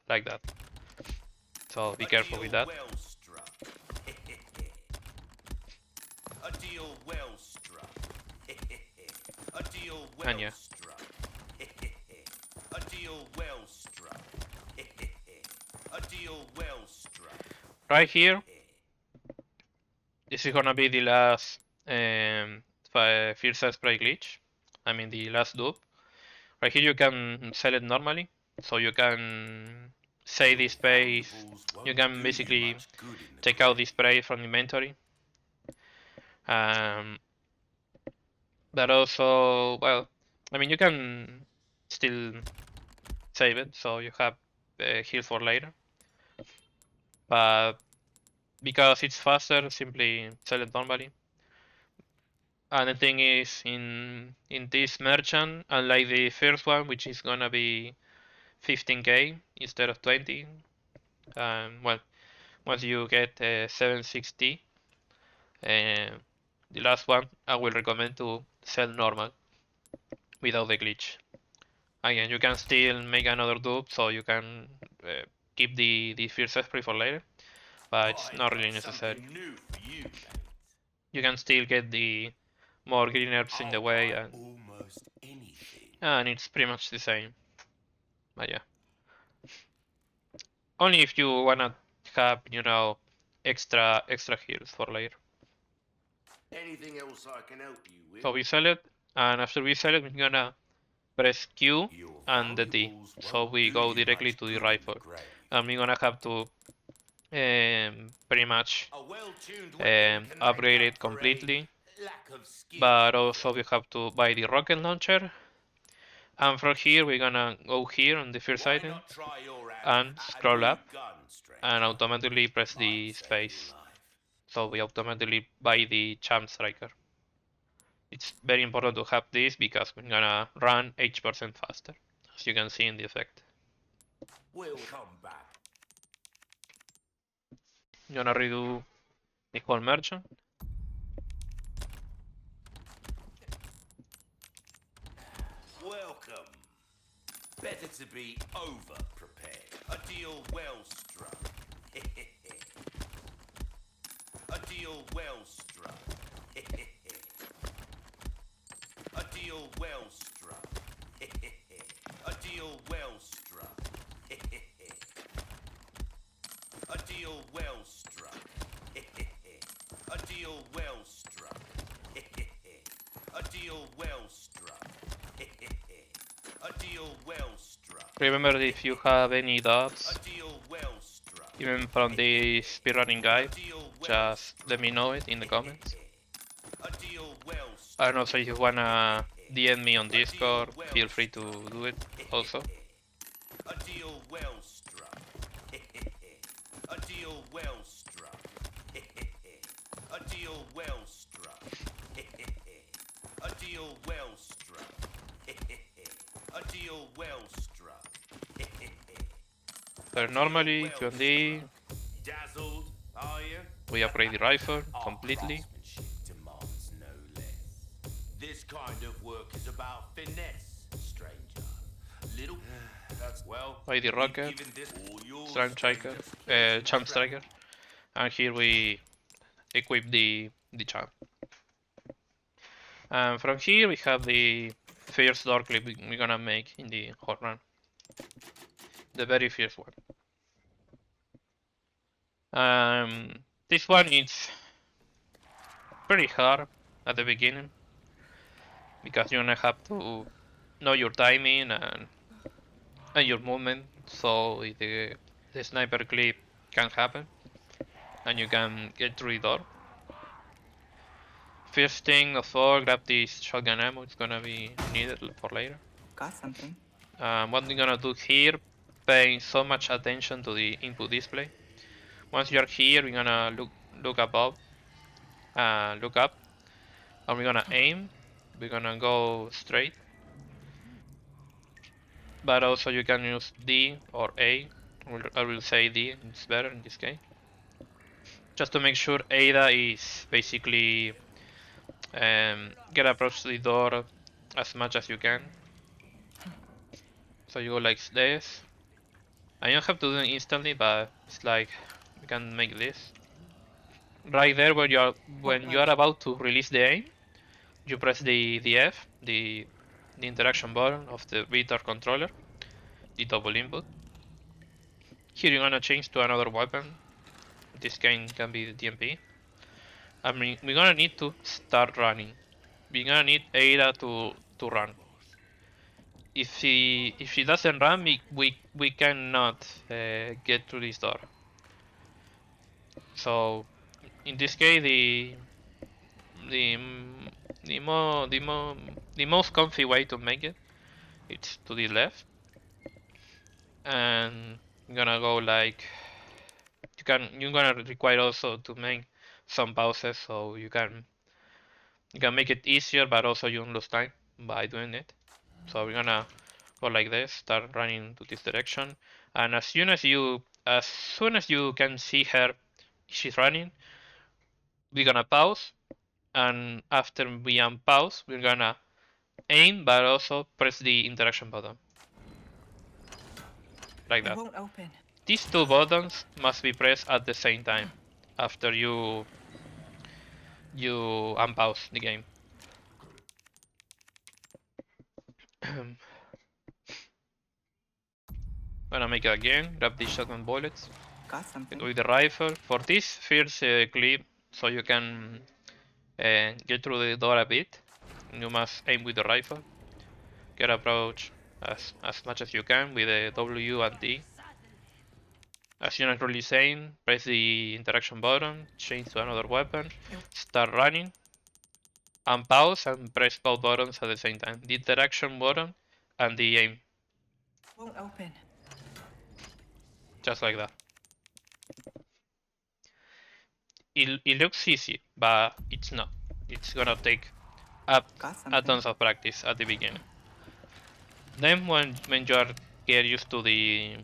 So be careful with that. And yeah. Right here, this is gonna be the last first spray glitch. I mean the last dupe. Right here you can sell it normally, so you can save the space. You can basically take out the spray from the inventory. But also, well, I mean you can still save it, so you have heal for later. But because it's faster, simply sell it normally. And the thing is, in this merchant, unlike the first one, which is gonna be 15k instead of 20, well, once you get 760, the last one, I will recommend to sell normal without the glitch. Again, you can still make another dupe, so you can keep the first spray for later, but it's not really necessary. You can still get the more green herbs in the way, and it's pretty much the same. But yeah, only if you wanna have, you know, extra heals for later. Anything else I can help you with? So we sell it, and after we sell it, we're gonna press Q and the D, so we go directly to the rifle, and we're gonna have to pretty much upgrade it completely, but also we have to buy the rocket launcher, and from here we're gonna go here on the first item and scroll up and automatically press the space, so we automatically buy the champ striker. It's very important to have this because we're gonna run 8% faster, as you can see in the effect. We'll come back. I'm gonna redo the whole merchant. Welcome. Better to be over prepared. A deal well struck. A deal well struck. A deal well struck. A deal well struck. A deal well struck. A deal well struck. A deal well struck. A deal well struck. Remember, if you have any A doubts, deal well struck. even from the speedrunning guide, A deal well just let me know it in the comments. A deal well And also, if you wanna DM me on Discord, feel free to do it also. A deal well struck. A deal well struck. A deal well struck. A deal well struck. A deal well struck. So normally, Q&D, Dazzled, are you? we upgrade the rifle Our completely. craftsmanship demands no less. This kind of work is about finesse, stranger. Little. That's well. By the we've rocket, given this all yours, Strike Striker, stranger. Champ Striker, and here we equip the champ. And from here we have the first door clip we're gonna make in the hot run, the very first one. This one is pretty hard at the beginning because you're gonna have to know your timing and your movement, so the sniper clip can happen and you can get through the door. First thing of all, grab this shotgun ammo, it's gonna be needed for later. Got something. What we're gonna do here, paying so much attention to the input display. Once you're here, we're gonna look above, look up, and we're gonna aim. We're gonna go straight, but also you can use D or A. I will say D, it's better in this case. Just to make sure ADA is basically get approach to the door as much as you can. So you go like this. I don't have to do it instantly, but it's like we can make this. Right there when you are about to release the aim, you press the F, the interaction button of the VTOR controller, the double input. Here you're gonna change to another weapon. This can be the DMP. I mean, we're gonna need to start running. We're gonna need Ada to run. If she doesn't run, we cannot get to this door. So in this case, the the most comfy way to make it, it's to the left, and I'm gonna go like you're gonna require also to make some pauses so you can make it easier, but also you don't lose time by doing it. So we're gonna go like this, start running to this direction, and as soon as you can see her, she's running, we're gonna pause, and after we unpause, we're gonna aim, but also press the interaction button. Like It that. won't open. These two buttons must be pressed at the same time after you unpause the game. Gonna make it again, grab the shotgun bullets Got something. with the rifle. For this first clip, so you can get through the door a bit, you must aim with the rifle. Get approach as much as you can with the W and D. As soon as you release aim, press the interaction button, change to another weapon, start running, unpause and press both buttons at the same time. The interaction button and the aim. Won't open. Just like that. It looks easy, but it's not. It's gonna take Got a something. tons of practice at the beginning. Then when you are get used to the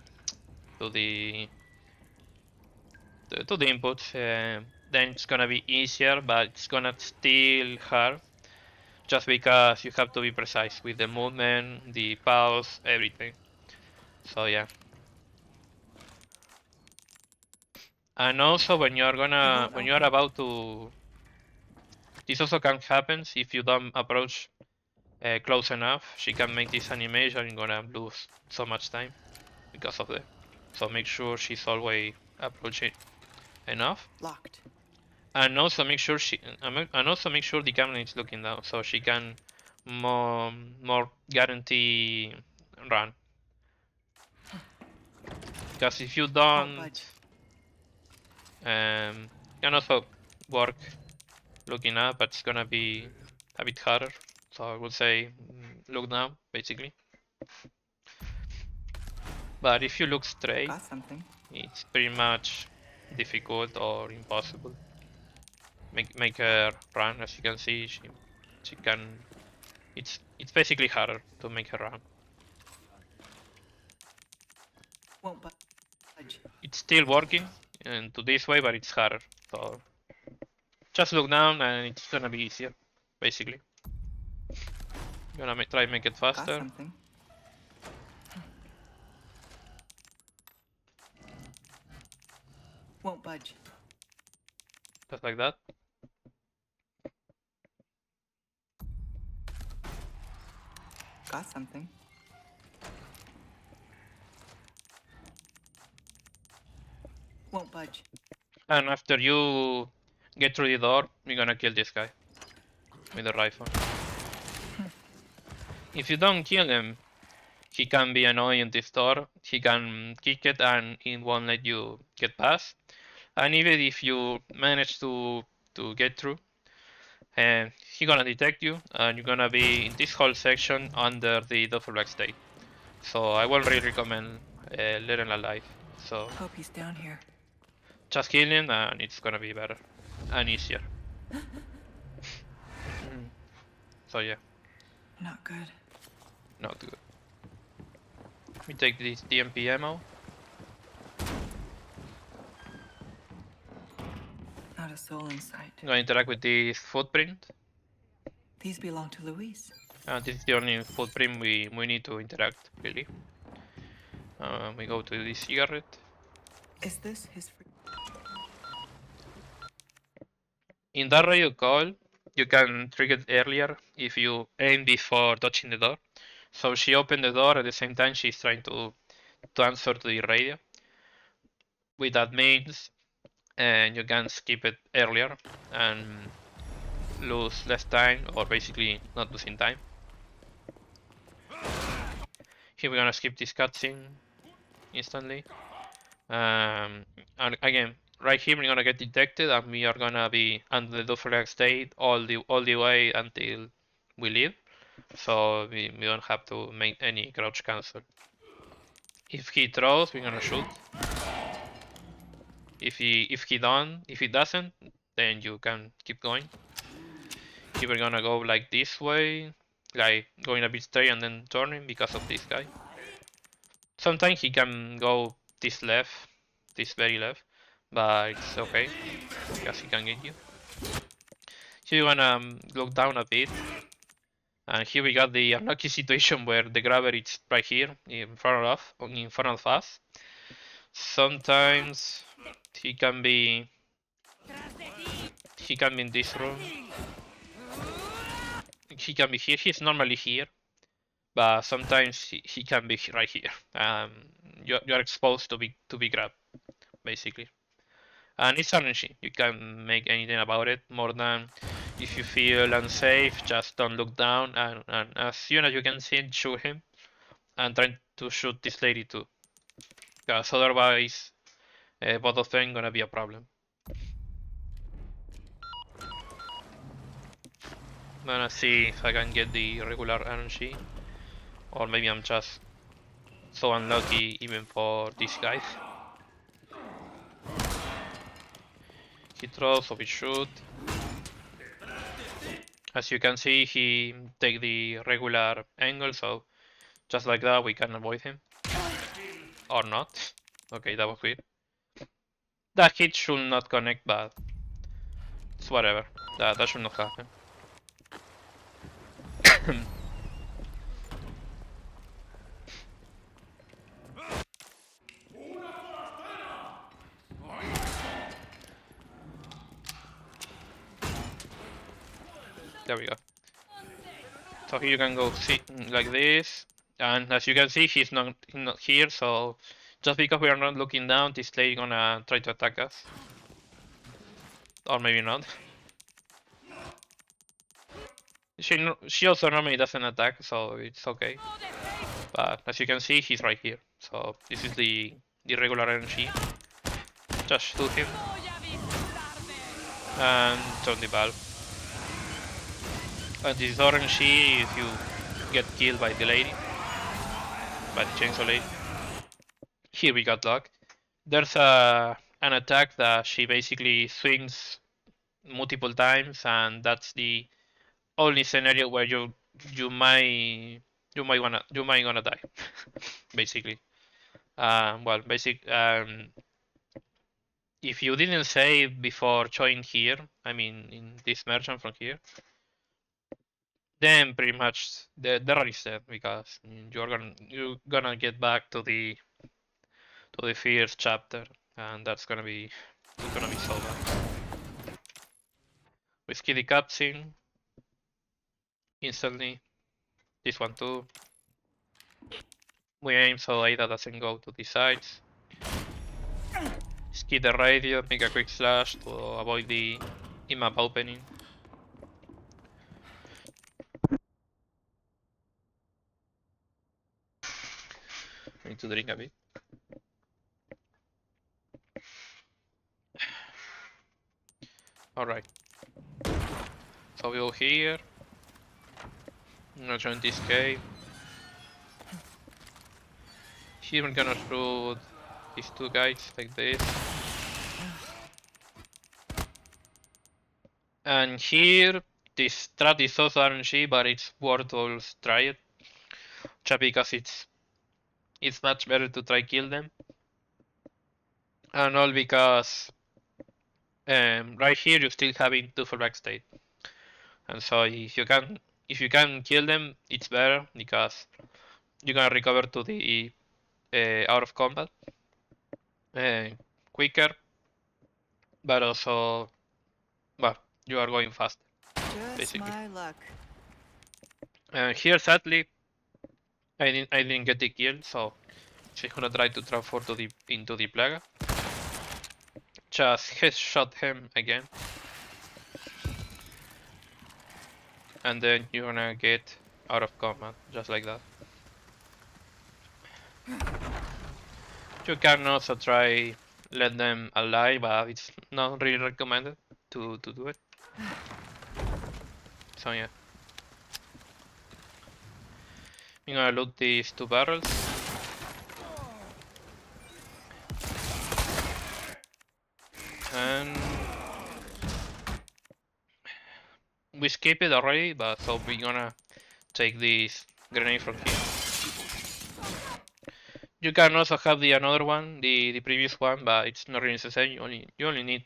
inputs, then it's gonna be easier, but it's gonna still hard, just because you have to be precise with the movement, the pause, everything. So yeah. And also when you're when you're about to, this also can happen if you don't approach close enough. She can make this animation and you're gonna lose so much time because of that. So make sure she's always approaching enough. Locked. And also make sure the camera is looking down so she can more guarantee run. Because if you Won't don't, budge. can also work looking up, but it's gonna be a bit harder. So I would say look down, basically. But if you look straight, Got something. it's pretty much difficult or impossible. Make her run, as you can see, she can. It's basically harder to make her run. Won't budge. It's still working into this way, but it's harder. So just look down and it's gonna be easier, basically. Gonna try and make it Got faster. something. Won't budge. Just like that. Got something. Won't budge. And after you get through the door, you're gonna kill this guy with the rifle. If you don't kill him, he can be annoying in this door. He can kick it and it won't let you get past. And even if you manage to get through, and he's gonna detect you, and you're gonna be in this whole section under the double black state. So I will really recommend letting him alive. So Hope he's down here. just kill him and it's gonna be better and easier. So yeah, Not good. not good. We take this DMP ammo. Not a soul in sight. I'm gonna interact with this footprint. These belong to Luis. This is the only footprint we need to interact, really. We go to the cigarette. Is this his free? In that radio call, you can trigger it earlier if you aim before touching the door. So she opened the door at the same time she's trying to answer to the radio. With that means, and you can skip it earlier and lose less time, or basically not losing time. Here we're gonna skip this cutscene instantly. And again, right here we're gonna get detected, and we are gonna be under the double state all the way until we leave. So we don't have to make any crouch cancel. If he throws, we're gonna shoot. If he doesn't, then you can keep going. Here we're gonna go like this way, like going a bit straight and then turning because of this guy. Sometimes he can go this left, this very left, but it's okay because he can get you. Here you wanna look down a bit, and here we got the unlucky situation where the grabber is right here in front of us. Sometimes he can be in this room. He can be here. He's normally here, but sometimes he can be right here. You're exposed to be grabbed, basically. And it's RNG. You can't make anything about it more than if you feel unsafe, just don't look down and as soon as you can see it, shoot him and try to shoot this lady too. Because otherwise, both of them gonna be a problem. I'm gonna see if I can get the regular RNG, or maybe I'm just so unlucky even for these guys. He throws, so we shoot. As you can see, he take the regular angle, so just like that we can avoid him. Or not. Okay, that was weird. That hit should not connect, but it's whatever. That should not happen. There we go. So here you can go see like this, and as you can see, he's not here. So just because we are not looking down, this lady gonna try to attack us, or maybe not. She also normally doesn't attack, so it's okay. But as you can see, he's right here. So this is the regular RNG. Just shoot him and turn the valve. And this is RNG if you get killed by the lady, by the chainsaw lady. Here we got luck. There's an attack that she basically swings multiple times, and that's the only scenario where you might gonna die, basically. Well, if you didn't save before joining here, I mean in this merchant from here, then pretty much the run is dead because you're gonna get back to the first chapter, and it's gonna be so bad. We skip the cutscene instantly. This one too. We aim so Ada doesn't go to the sides. Skip the radio, make a quick slash to avoid the map opening. I need to drink a bit. Alright. So we go here. I'm gonna join this cave. Here we're gonna shoot these two guys like this. And here, this strat is also RNG, but it's worth to try it. Just because it's much better to try kill them. And all because right here you still having two fullback state. And so if you can kill them, it's better because you're gonna recover to the out of combat quicker, but also, well, you are going faster, Just basically. my luck. Here, sadly, I didn't get the kill, so she's gonna try to transfer into the plaga. Just headshot him again, and then you're gonna get out of combat, just like that. You can also try let them alive, but it's not really recommended to do it. So yeah. I'm gonna loot these two barrels. And we skipped it already, but so we're gonna take this grenade from here. You can also have the another one, the previous one, but it's not really necessary. You only need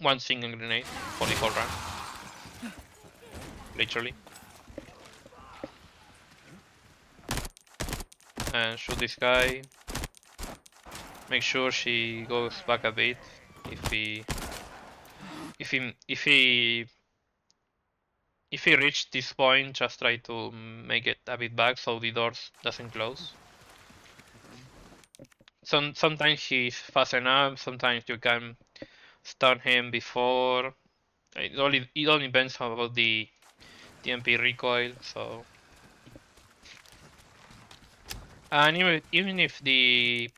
one single grenade for the whole run. Literally. And shoot this guy. Make sure she goes back a bit. If he reached this point, just try to make it a bit back so the doors doesn't close. Sometimes he's fast enough, sometimes you can stun him before. It only depends about the MP recoil, so. And even if the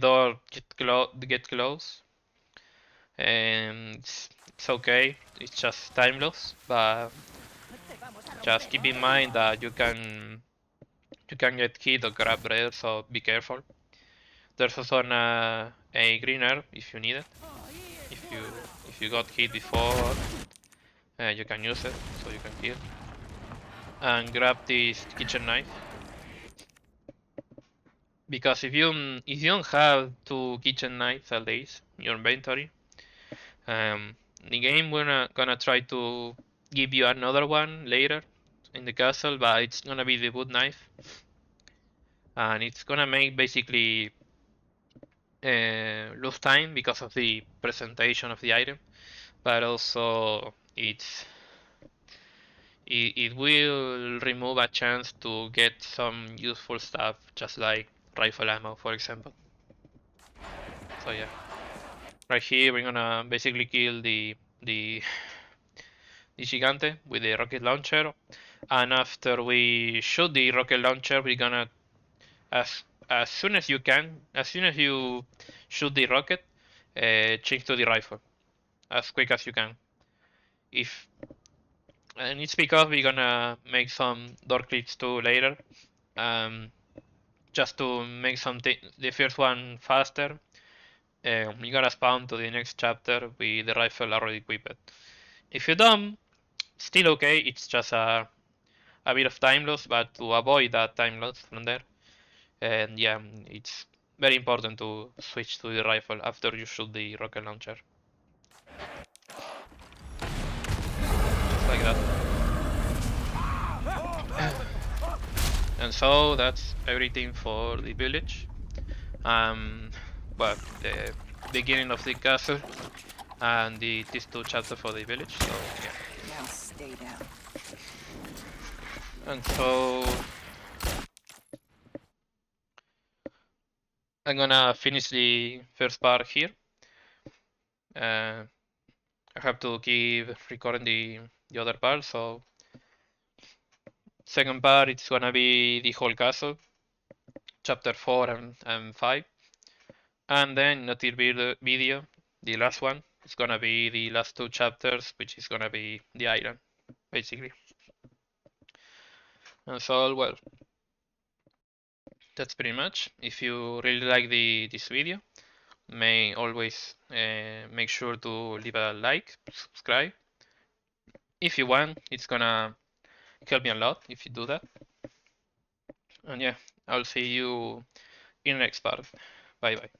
door get close, and it's okay, it's just time loss, but just keep in mind that you can get hit or grab rare, so be careful. There's also a green herb if you need it. If you got hit before, you can use it, so you can heal. And grab this kitchen knife. Because if you don't have two kitchen knives at least in your inventory, the game gonna try to give you another one later in the castle, but it's gonna be the wood knife, and it's gonna make basically lose time because of the presentation of the item, but also it will remove a chance to get some useful stuff, just like rifle ammo, for example. So yeah, right here we're gonna basically kill the Gigante with the rocket launcher, and after we shoot the rocket launcher, we're gonna as soon as you can, as soon as you shoot the rocket, change to the rifle as quick as you can. If and it's because we're gonna make some door clicks too later, um, just to make the first one faster. You gotta spawn to the next chapter with the rifle already equipped. If you don't, still okay. It's just a bit of time loss, but to avoid that time loss from there, and yeah, it's very important to switch to the rifle after you shoot the rocket launcher. Just like that. And so that's everything for the village. Well, the beginning of the castle and these two chapters for the village. So yeah. Now stay down. And so I'm gonna finish the first part here. I have to keep recording the other part. So second part it's gonna be the whole castle, chapter 4 and 5, and then not the video, the last one. It's gonna be the last two chapters, which is gonna be the island, basically. And so well, that's pretty much. If you really like this video, may always make sure to leave a like, subscribe. If you want, it's gonna help me a lot if you do that. And yeah, I'll see you in the next part. Bye bye.